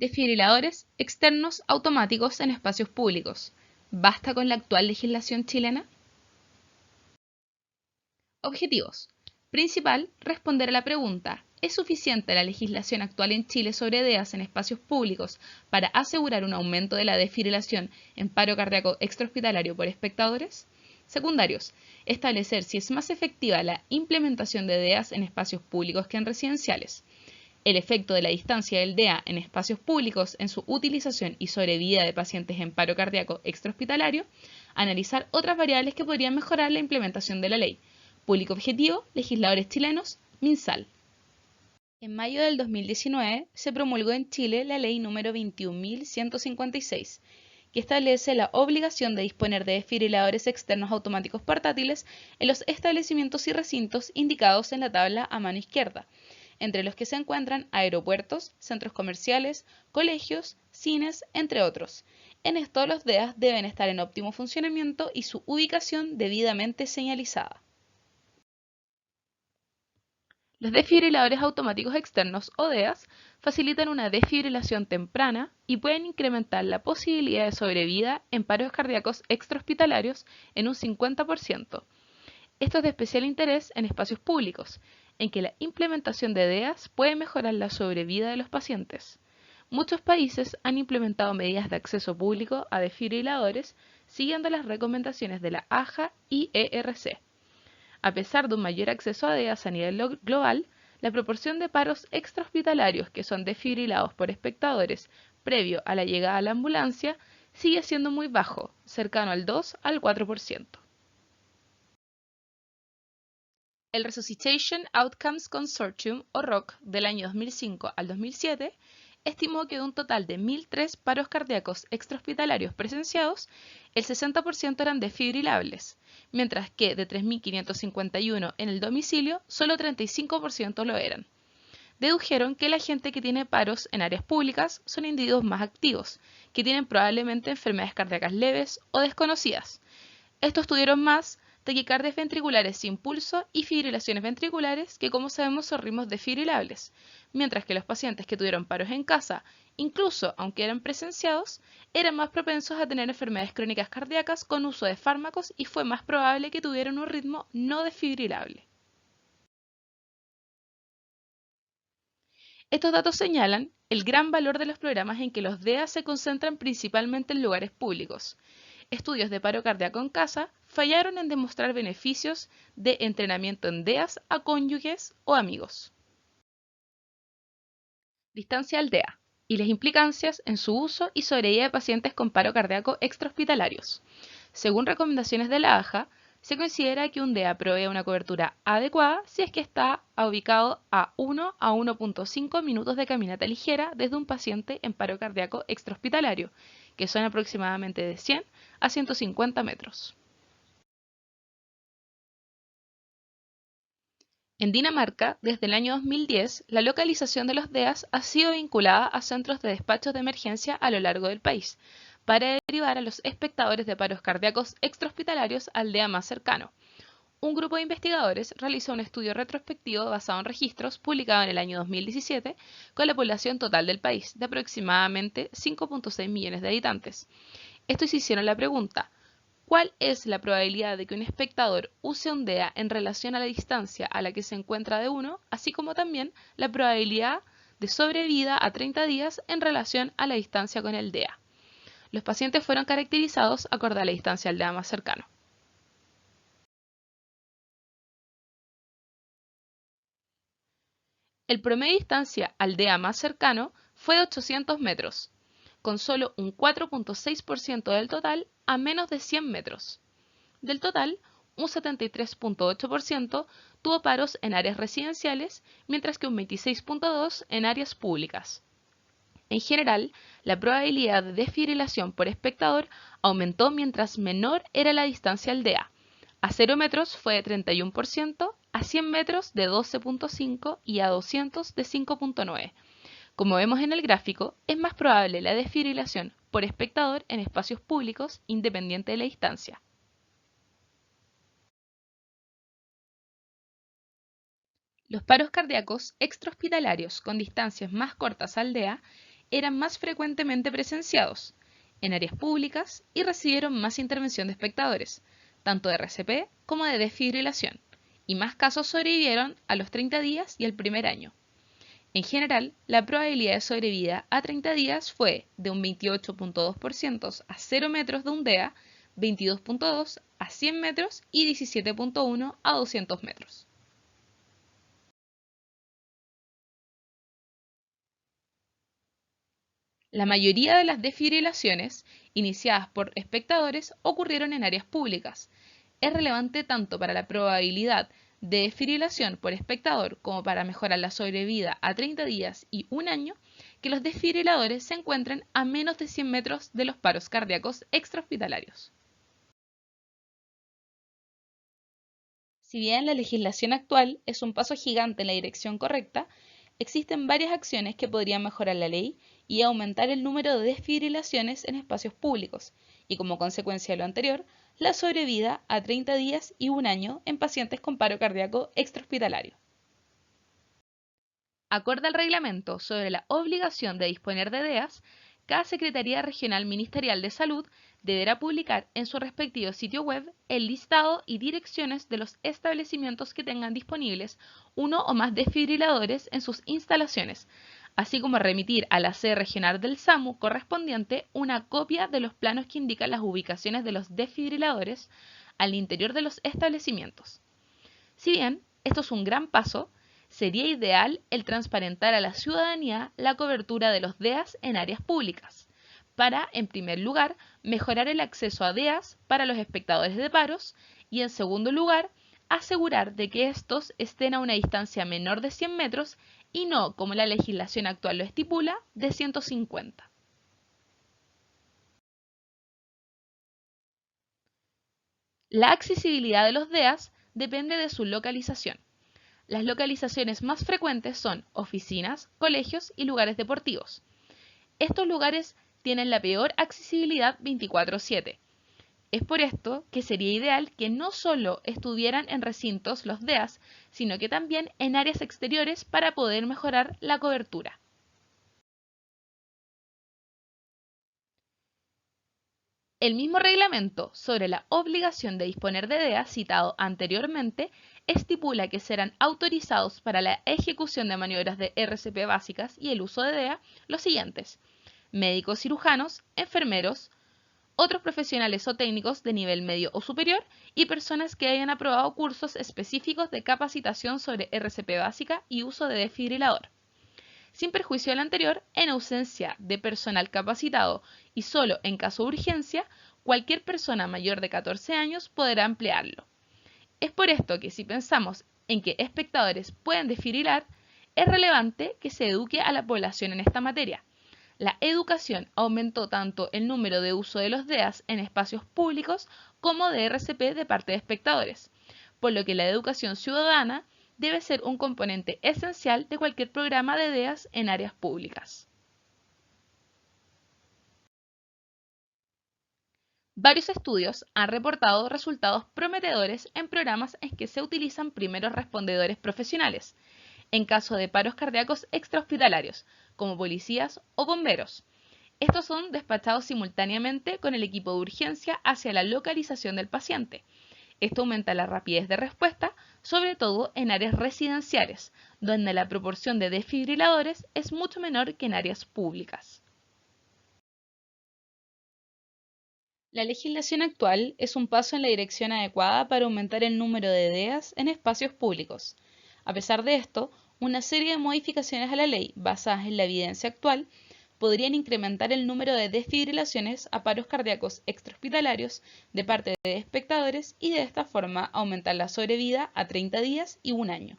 Desfibriladores externos automáticos en espacios públicos. ¿Basta con la actual legislación chilena? Objetivos. Principal, responder a la pregunta: ¿es suficiente la legislación actual en Chile sobre DEAs en espacios públicos para asegurar un aumento de la desfibrilación en paro cardíaco extrahospitalario por espectadores? Secundarios. Establecer si es más efectiva la implementación de DEAs en espacios públicos que en residenciales. El efecto de la distancia del DEA en espacios públicos en su utilización y sobrevida de pacientes en paro cardíaco extrahospitalario. Analizar otras variables que podrían mejorar la implementación de la ley. Público objetivo, legisladores chilenos, MinSal. En mayo del 2019 se promulgó en Chile la ley número 21.156, que establece la obligación de disponer de desfibriladores externos automáticos portátiles en los establecimientos y recintos indicados en la tabla a mano izquierda, entre los que se encuentran aeropuertos, centros comerciales, colegios, cines, entre otros. En esto, los DEAs deben estar en óptimo funcionamiento y su ubicación debidamente señalizada. Los desfibriladores automáticos externos o DEAs facilitan una desfibrilación temprana y pueden incrementar la posibilidad de sobrevida en paros cardíacos extrahospitalarios en un 50%. Esto es de especial interés en espacios públicos, en que la implementación de DEAs puede mejorar la sobrevida de los pacientes. Muchos países han implementado medidas de acceso público a desfibriladores siguiendo las recomendaciones de la AJA y ERC. A pesar de un mayor acceso a DEAs a nivel global, la proporción de paros extrahospitalarios que son desfibrilados por espectadores previo a la llegada a la ambulancia sigue siendo muy bajo, cercano al 2 al 4%. El Resuscitation Outcomes Consortium, o ROC, del año 2005 al 2007, estimó que de un total de 1.003 paros cardíacos extrahospitalarios presenciados, el 60% eran desfibrilables, mientras que de 3.551 en el domicilio, solo 35% lo eran. Dedujeron que la gente que tiene paros en áreas públicas son individuos más activos, que tienen probablemente enfermedades cardíacas leves o desconocidas. Estos tuvieron más taquicardias ventriculares sin pulso y fibrilaciones ventriculares, que como sabemos son ritmos desfibrilables, mientras que los pacientes que tuvieron paros en casa, incluso aunque eran presenciados, eran más propensos a tener enfermedades crónicas cardíacas con uso de fármacos y fue más probable que tuvieran un ritmo no desfibrilable. Estos datos señalan el gran valor de los programas en que los DEA se concentran principalmente en lugares públicos. Estudios de paro cardíaco en casa fallaron en demostrar beneficios de entrenamiento en DEAs a cónyuges o amigos. Distancia al DEA y las implicancias en su uso y sobrevida de pacientes con paro cardíaco extrahospitalarios. Según recomendaciones de la AJA, se considera que un DEA provee una cobertura adecuada si es que está ubicado a 1 a 1.5 minutos de caminata ligera desde un paciente en paro cardíaco extrahospitalario, que son aproximadamente de 100 a 150 metros. En Dinamarca, desde el año 2010, la localización de los DEAs ha sido vinculada a centros de despachos de emergencia a lo largo del país, para derivar a los espectadores de paros cardíacos extrahospitalarios al DEA más cercano. Un grupo de investigadores realizó un estudio retrospectivo basado en registros publicado en el año 2017 con la población total del país, de aproximadamente 5.6 millones de habitantes. Estos hicieron la pregunta: ¿cuál es la probabilidad de que un espectador use un DEA en relación a la distancia a la que se encuentra de uno, así como también la probabilidad de sobrevida a 30 días en relación a la distancia con el DEA? Los pacientes fueron caracterizados acorde a la distancia al DEA más cercano. El promedio de distancia al DEA más cercano fue de 800 metros, con solo un 4.6% del total a menos de 100 metros. Del total, un 73.8% tuvo paros en áreas residenciales, mientras que un 26.2% en áreas públicas. En general, la probabilidad de desfibrilación por espectador aumentó mientras menor era la distancia al DEA. A 0 metros fue de 31%, a 100 metros de 12.5% y a 200 de 5.9%. Como vemos en el gráfico, es más probable la desfibrilación por espectador en espacios públicos independiente de la distancia. Los paros cardíacos extrahospitalarios con distancias más cortas al DEA eran más frecuentemente presenciados en áreas públicas y recibieron más intervención de espectadores, tanto de RCP como de desfibrilación, y más casos sobrevivieron a los 30 días y el primer año. En general, la probabilidad de sobrevida a 30 días fue de un 28.2% a 0 metros de un DEA, 22.2 a 100 metros y 17.1 a 200 metros. La mayoría de las desfibrilaciones iniciadas por espectadores ocurrieron en áreas públicas. Es relevante tanto para la probabilidad de desfibrilación por espectador como para mejorar la sobrevida a 30 días y un año que los desfibriladores se encuentren a menos de 100 metros de los paros cardíacos extrahospitalarios. Si bien la legislación actual es un paso gigante en la dirección correcta, existen varias acciones que podrían mejorar la ley y aumentar el número de desfibrilaciones en espacios públicos, y como consecuencia de lo anterior, la sobrevida a 30 días y un año en pacientes con paro cardíaco extrahospitalario. Acorde al reglamento sobre la obligación de disponer de DEAs, cada Secretaría Regional Ministerial de Salud deberá publicar en su respectivo sitio web el listado y direcciones de los establecimientos que tengan disponibles uno o más desfibriladores en sus instalaciones, así como remitir a la sede regional del SAMU correspondiente una copia de los planos que indican las ubicaciones de los desfibriladores al interior de los establecimientos. Si bien esto es un gran paso, sería ideal el transparentar a la ciudadanía la cobertura de los DEAs en áreas públicas, para, en primer lugar, mejorar el acceso a DEAs para los espectadores de paros y, en segundo lugar, asegurar de que estos estén a una distancia menor de 100 metros y no, como la legislación actual lo estipula, de 150. La accesibilidad de los DEAs depende de su localización. Las localizaciones más frecuentes son oficinas, colegios y lugares deportivos. Estos lugares tienen la peor accesibilidad 24/7. Es por esto que sería ideal que no solo estuvieran en recintos los DEAs, sino que también en áreas exteriores para poder mejorar la cobertura. El mismo reglamento sobre la obligación de disponer de DEA citado anteriormente estipula que serán autorizados para la ejecución de maniobras de RCP básicas y el uso de DEA los siguientes: médicos cirujanos, enfermeros, otros profesionales o técnicos de nivel medio o superior y personas que hayan aprobado cursos específicos de capacitación sobre RCP básica y uso de desfibrilador. Sin perjuicio del anterior, en ausencia de personal capacitado y solo en caso de urgencia, cualquier persona mayor de 14 años podrá emplearlo. Es por esto que si pensamos en que espectadores pueden desfibrilar, es relevante que se eduque a la población en esta materia. La educación aumentó tanto el número de uso de los DEAs en espacios públicos como de RCP de parte de espectadores, por lo que la educación ciudadana debe ser un componente esencial de cualquier programa de DEAs en áreas públicas. Varios estudios han reportado resultados prometedores en programas en que se utilizan primeros respondedores profesionales, en caso de paros cardíacos extrahospitalarios, como policías o bomberos. Estos son despachados simultáneamente con el equipo de urgencia hacia la localización del paciente. Esto aumenta la rapidez de respuesta, sobre todo en áreas residenciales, donde la proporción de desfibriladores es mucho menor que en áreas públicas. La legislación actual es un paso en la dirección adecuada para aumentar el número de DEAs en espacios públicos. A pesar de esto, una serie de modificaciones a la ley basadas en la evidencia actual podrían incrementar el número de desfibrilaciones a paros cardíacos extrahospitalarios de parte de espectadores y de esta forma aumentar la sobrevida a 30 días y un año.